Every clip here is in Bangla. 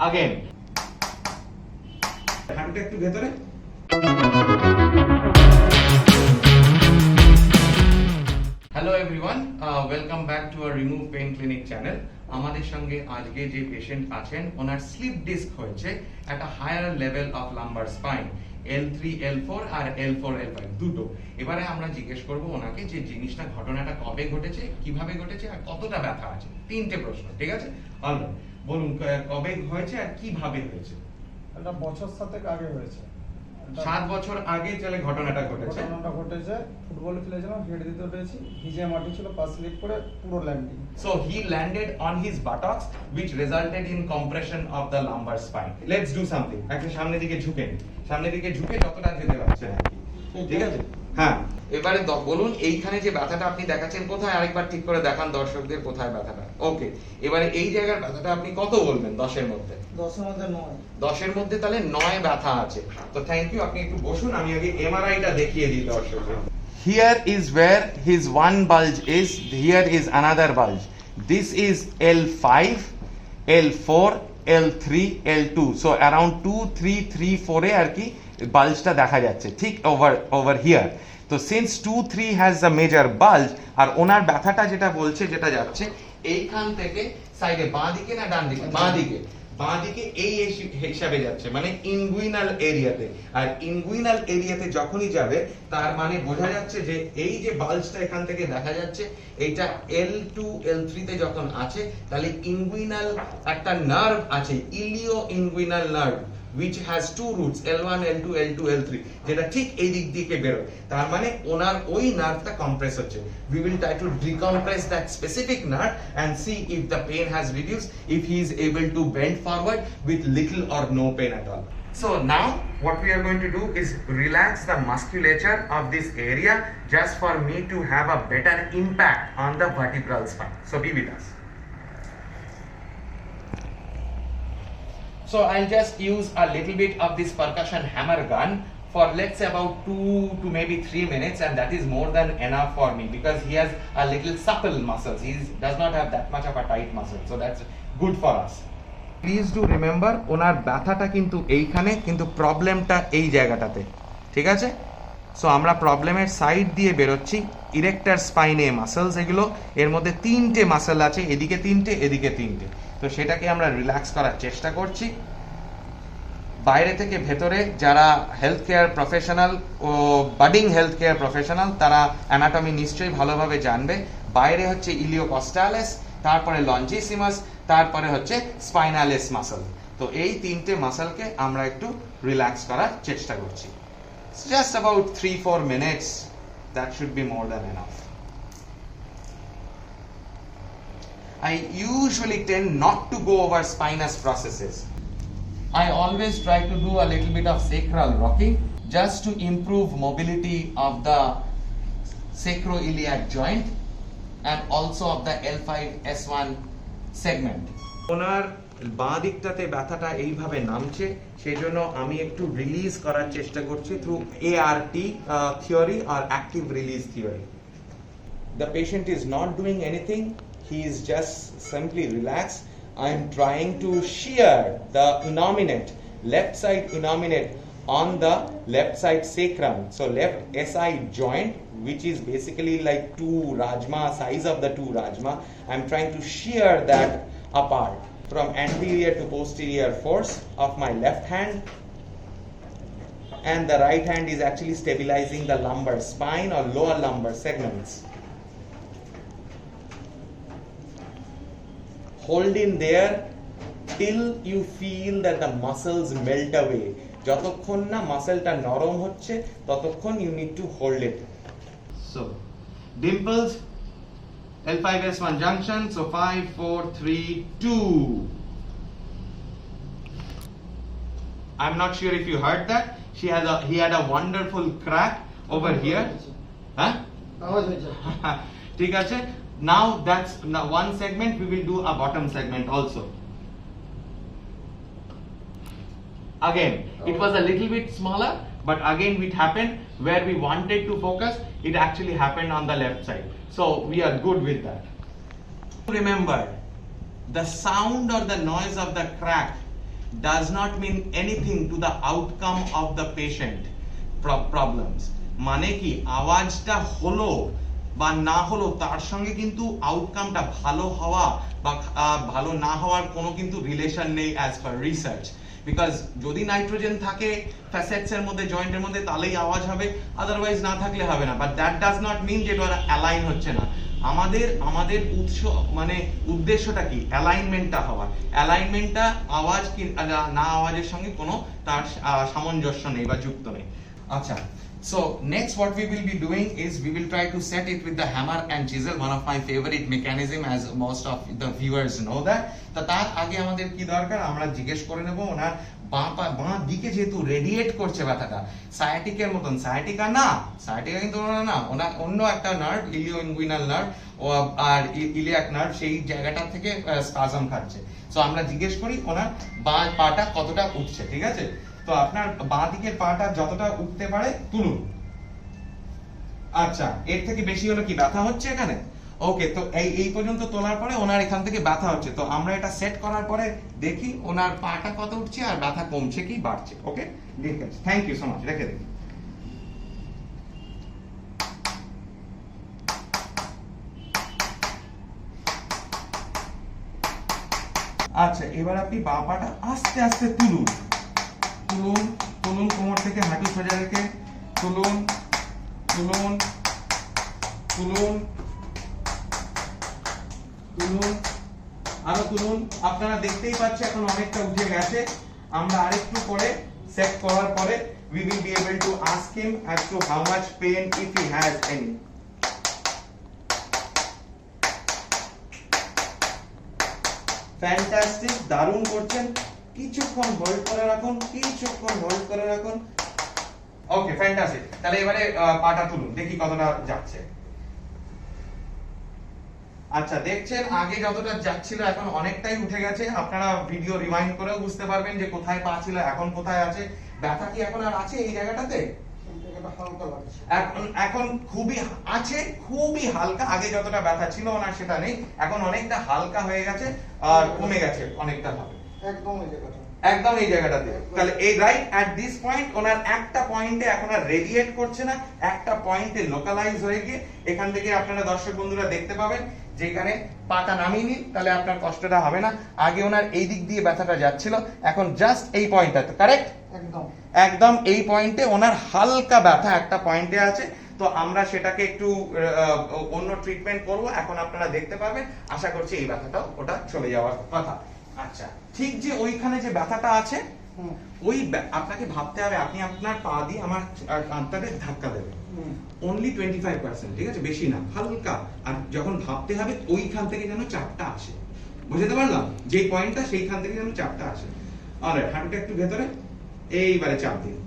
Again. হ্যান্ডটা একটু ভেতরে। Hello everyone, welcome back to our Remove Pain Clinic channel. আমাদের সঙ্গে আজকে যে পেশেন্ট আছেন ওনার স্লিপ ডিস্ক হয়েছে at a higher level of lumbar spine L3, L4 R L4, L5 দুটো। এবারে আমরা জিজ্ঞেস করব ওনাকে যে জিনিসটা ঘটনাটা কবে ঘটেছে, কিভাবে ঘটেছে আর কতটা ব্যথা আছে। তিনটে প্রশ্ন, ঠিক আছে? অলরাইট, বলুন কবে হয়েছে আর কিভাবে হয়েছে? এটা বছর 7 আগে হয়েছে। 7 বছর আগে চলে ঘটনাটা ঘটেছে। ফুটবল খেলেছিলাম, হেড দিতে পেরেছি, ভিজে মাটি ছিল, পা স্লিপ করে পুরো landing. So he landed on his buttocks which resulted in compression of the lumbar spine. Let's do something. একটা সামনের দিকে ঝুঁকেন। সামনের দিকে ঝুঁকে যতটা যেতে পারছেন আর কি। ঠিক আছে? হ্যাঁ। এবারে বলুন এইখানে যে ব্যথাটা আপনি দেখাচ্ছেন কোথায়, আরেকবার ঠিক করে দেখান দর্শকদের কোথায় ব্যথাটা। ওকে। এবারে এই জায়গার ব্যথাটা আপনি কত বলবেন 10 এর মধ্যে? 10 এর মধ্যে 9। 10 এর মধ্যে তাহলে 9 ব্যথা আছে। তো থ্যাংক ইউ, আপনি একটু বসুন, আমি আগে এমআরআইটা দেখিয়ে দিই দর্শকদের। Here is where his one bulge is, here is another bulge. This is L5, L4, L3, L2. So around 2, 3, 3, 4 এ আর কি বাল্জটা দেখা যাচ্ছে ঠিক over here. তো since 2, 3 has a major bulge আর ওনার ব্যথাটা যেটা বলছে যেটা যাচ্ছে এইখান থেকে সাইডে বাঁ দিকে না ডান দিকে? বাঁ দিকে এই হিসাবে যাচ্ছে, মানে ইনগুইনাল এরিয়াতে। আর ইনগুইনাল এরিয়াতে যখনই যাবে তার মানে বোঝা যাচ্ছে যে এই যে বাল্জটা এখান থেকে দেখা যাচ্ছে এইটা L2, L3 তে যখন আছে তাহলে ইনগুইনাল একটা নার্ভ আছে, ইলিও inguinal nerve which has two roots L1, L2, L2, L3 যেটা ঠিক এই দিক দিকে বেরোয়। তার মানে ওনার ওই নার্ভটা কম্প্রেস হচ্ছে। We will try to decompress that specific nerve and see if the pain has reduced, if he is able to bend forward with little or no pain at all. So now what we are going to do is relax the musculature of this area just for me to have a better impact on the vertebral spine. So be with us. So I'll just use a little bit of this percussion hammer gun for let's say about 2 to maybe 3 minutes, and that is more than enough for me because he has a little supple muscles. He does not have that much of a tight muscle, so that's good for us. Please do remember ওনার ব্যথাটা কিন্তু এইখানে, কিন্তু প্রবলেমটা এই জায়গাটাতে, ঠিক আছে? সো আমরা প্রবলেমের সাইড দিয়ে বেরোচ্ছি। ইরেক্টার স্পাইনে মাসেলস এগুলো, এর মধ্যে 3টে মাসেল আছে, এদিকে 3টে, এদিকে 3টে। তো সেটাকে আমরা রিল্যাক্স করার চেষ্টা করছি। বাইরে থেকে ভেতরে যারা হেলথ কেয়ার প্রফেশনাল ও বাডিং হেলথ কেয়ার প্রফেশনাল তারা অ্যানাটমি নিশ্চয়ই ভালোভাবে জানবে। বাইরে হচ্ছে ইলিওকস্টালেস, তারপরে লঞ্জিসিমাস, তারপরে হচ্ছে স্পাইনালিস মাসল। তো এই 3টে মাসলকে আমরা একটু রিল্যাক্স করার চেষ্টা করছি। Just about 3-4 minutes, that should be more than enough. I usually tend not to go over spinous processes. I always try to do a little bit of sacral rocking just to improve mobility of the sacroiliac joint and also of the L5-S1 segment. ওনার বাঁ দিকটাতে ব্যথাটা এইভাবে নামছে, সেই জন্য আমি একটু রিলিজ করার চেষ্টা করছি through ART theory or active release theory. The patient is not doing anything. He is just simply relaxed. I am trying to shear the innominate, left side innominate on the left side sacrum. So left SI joint, which is basically like 2 rajma, size of the 2 rajma. I am trying to shear that apart from anterior to posterior force of my left hand. And the right hand is actually stabilizing the lumbar spine or lower lumbar segments. Hold in there till you feel that the muscles melt away. যতক্ষণ না মাসলটা নরম হচ্ছে ততক্ষণ you need to hold it. So dimples, L5-S1 junction. So 5, 4, 3, 2. I'm not sure if you heard that. He had a wonderful crack over here. Huh? ঠিক আছে? Now that's one segment. We will do a bottom segment also. Again, it was a little bit smaller, but again it happened where we wanted to focus. It actually happened on the left side. So we are good with that. Remember, the sound or the noise of the crack does not mean anything to the outcome of the patient problems. মানে কি আওয়াজটা হলো বা না হলো তার সঙ্গে কিন্তু আউটকামটা ভালো হওয়া বা ভালো না হওয়ার কোনো কিন্তু রিলেশন নেই অ্যাজ পার রিসার্চ। বিকজ যদি নাইট্রোজেন থাকে ফ্যাসেটস এর মধ্যে, জয়েন্টের মধ্যে, তাহলেই আওয়াজ হবে, আদারওয়াইজ না থাকলে হবে না। But that does not mean যে ওরা অ্যালাইন হচ্ছে না। আমাদের উৎস মানে উদ্দেশ্যটা কি? অ্যালাইনমেন্টটা হওয়া। অ্যালাইনমেন্টটা আওয়াজ কি না আওয়াজের সঙ্গে কোনো তার সামঞ্জস্য নেই বা যুক্ত নেই। আচ্ছা, so next what we will be doing is we will try to set it with the hammer and chisel, one of my favorite mechanism as most of the viewers know that. তো তার আগে আমাদের কি দরকার আমরা জিজ্ঞেস করে নেব ওনার বাঁ দিকে যেহেতু রেডিয়েট করছে ব্যথাটা সায়াটিকের মতন, সায়াটিকা না, সায়াটিকা কিন্তু না, ওনার অন্য একটা নার্ভ ইলিও ইনগুইনাল নার্ভ আর ইলিয়াক নার্ভ সেই জায়গাটা থেকে স্পাজম খাচ্ছে। সো আমরা জিজ্ঞেস করি ওনার বাঁ পাটা কতটা উঠছে, ঠিক আছে? তো আপনার বাঁ দিকের পাটা যতটা উঠতে পারে তুলুন। আচ্ছা, এর থেকে বেশি হলে কি ব্যথা হচ্ছে এখানে? ওকে, তো এই পর্যন্ত তোলার পরে ওনার এখান থেকে ব্যথা হচ্ছে। তো আমরা এটা সেট করার পরে দেখি ওনার পাটা কত উঠছে আর ব্যথা কমছে কি বাড়ছে। ওকে, ঠিক আছে, থ্যাংক ইউ সো মাচ, রেখে দিন। আচ্ছা, এবার আপনি বাঁ পাটা আস্তে আস্তে তুলুন, তুলুন, তুলুন, কোমর থেকে হাঁটু সোজা রেখে তুলুন, তুলুন, তুলুন, তুলুন, আরো তুলুন। আপনারা দেখতেই পাচ্ছেন এখন অনেকটা উঠে গেছে। আমরা আরেকটু পরে সেট করার পরে we will be able to ask him as to how much pain if he has any. Fantastic, দারুণ করছেন। কিছুক্ষণ হোল্ড করে রাখুন, কিছুক্ষণ হোল্ড করে রাখুন। ওকে, ফ্যান্টাস্টিক। তাহলে এবারে পাটা তুলুন, দেখি কতটা যাচ্ছে। আচ্ছা, দেখছেন আগে যতটা যাচ্ছিল এখন অনেকটাই উঠে গেছে। আপনারা ভিডিও রিওয়াইন্ড করেও বুঝতে পারবেন যে কোথায় পা ছিল এখন কোথায় আছে। ব্যথা কি এখন আর আছে এই জায়গাটাতে? এখন খুবই আছে, খুবই হালকা। আগে যতটা ব্যথা ছিল ওনার সেটা নেই, এখন অনেকটা হালকা হয়ে গেছে আর কমে গেছে অনেকটা ভাবে। একদম এই জায়গাটাতে। তাহলে এই রাইট এট দিস পয়েন্ট ওনার একটা পয়েন্টে এখন আর রেডিয়েট করছে না, একটা পয়েন্টে লোকালাইজ হয়ে গিয়ে এখান থেকে আপনারা দর্শক বন্ধুরা দেখতে পাবেন যেখানে পাটা নামিয়ে নিন, তাহলে আপনার কষ্টটা হবে না। আগে ওনার এই দিক দিয়ে ব্যথাটা যাচ্ছিল, এখন জাস্ট এই পয়েন্টটাতে, কারেক্ট? একদম এই পয়েন্টে ওনার হালকা ব্যথা একটা পয়েন্টে আছে। তো আমরা সেটাকে একটু অন্য ট্রিটমেন্ট করব, এখন আপনারা দেখতে পাবেন। আশা করছি এই ব্যথাটাও ওটা চলে যাওয়ার কথা। আচ্ছা, ঠিক যে ওইখানে যে ব্যথাটা আছে ওই আপনাকে ভাবতে হবে আপনি আপনার পা দিয়ে আমার কাঁধটাকে ধাক্কা দেবেন, অনলি 25%, ঠিক আছে? বেশি না, হালকা। আর যখন ভাবতে হবে ওইখান থেকে যেন চাপটা আসে, বুঝতে পারলাম? যে পয়েন্টটা সেইখান থেকে যেন চাপটা আসে। অলরাইট, হাঁটুটা একটু ভেতরে, এইবারে চাপ দিন,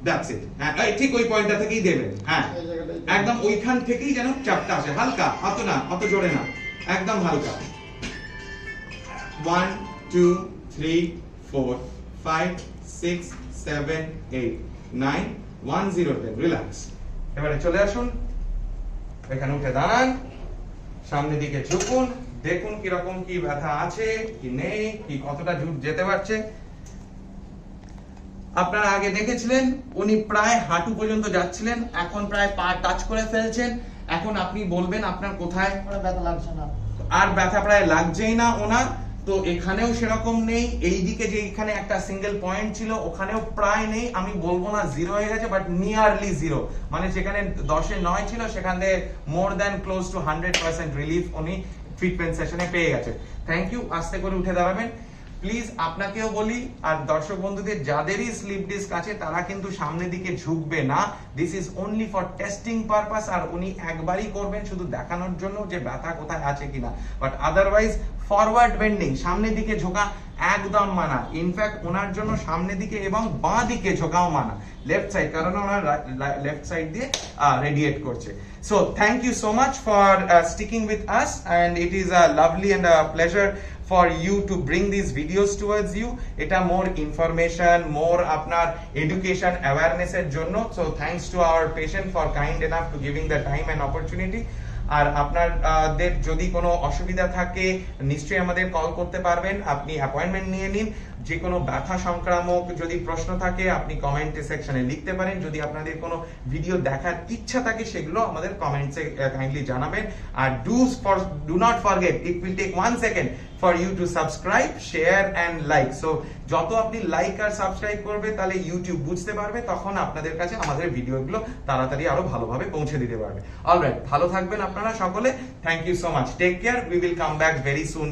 দ্যাটস ইট। হ্যাঁ, ঠিক ওই পয়েন্টটা থেকেই দেবেন। হ্যাঁ, একদম ওইখান থেকেই যেন চাপটা আসে, হালকা, অত না, অত জোরে না, একদম হালকা। 1 2 3 4 5 6 7 8 9 1 0 10, রিল্যাক্স। এবারে চলে আসুন, এখানে উঠে দাঁড়ান, সামনের দিকে ঝুঁকুন, দেখুন কিরকম কি ব্যথা আছে কি নেই, কি কতটা যেতে পারছে। আপনারা আগে দেখেছিলেন উনি প্রায় হাঁটু পর্যন্ত যাচ্ছিলেন, এখন প্রায় পা টাচ করে ফেলছেন। এখন আপনি বলবেন আপনার কোথায় ব্যথা লাগছে না, আর ব্যথা প্রায় লাগছেই না ওনার। তো এখানেও সেরকম নেই, এইদিকে যে এখানে একটা সিঙ্গেল পয়েন্ট ছিল ওখানেও প্রায় নেই। আমি বলবো না জিরো হয়ে গেছে, বাট নিয়ারলি জিরো, মানে যেখানে 10-এ 9 ছিল সেখান থেকে more than close to 100% relief উনি ট্রিটমেন্ট সেশনে পেয়ে গেছে। Thank you. আস্তে করে উঠে দাঁড়াবেন প্লিজ। আপনাকেও বলি আর দর্শক বন্ধুদের যাদেরই স্লিপ ডিস্ক আছে তারা কিন্তু সামনের দিকে ঝুঁকবে না। This is only for testing purpose. আর উনি একবারই করবেন শুধু দেখানোর জন্য যে ব্যথা কোথায় আছে কিনা, বাট আদারওয়াইজ ফরওয়ার্ড বেন্ডিং, সামনের দিকে ঝোঁকা একদম মানা। ইনফ্যাক্ট ওনার জন্য সামনের দিকে এবং বাঁ দিকে ঝোঁকাও মানা, লেফট সাইড, কারণ ওনার লেফট সাইড দিয়ে রেডিয়েট করছে। So thank you so much for sticking with us, and it is a lovely and a pleasure for you to bring these videos towards you. Eta more information, more apnar education awareness er jonno. So thanks to our patient for kind enough to giving the time and opportunity. আর আপনাদের যদি কোনো অসুবিধা থাকে নিশ্চয়ই আমাদের কল করতে পারবেন, আপনি অ্যাপয়েন্টমেন্ট নিয়ে নিন। যে কোনো ব্যথা সংক্রামক যদি প্রশ্ন থাকে আপনি কমেন্ট সেকশনে লিখতে পারেন। যদি আপনাদের কোনো ভিডিও দেখার ইচ্ছা থাকে সেগুলো আমাদের কমেন্টসে কাইন্ডলি জানাবেন। আর do not forget, it will take 1 second for you to subscribe, share and like. So যত আপনি লাইক আর সাবস্ক্রাইব করবে তাহলে ইউটিউব বুঝতে পারবে, তখন আপনাদের কাছে আমাদের ভিডিওগুলো তাড়াতাড়ি আরো ভালোভাবে পৌঁছে দিতে পারবে। অলরাইট, ভালো থাকবেন আপনারা সকলে। Thank you so much, take care, we will come back very soon.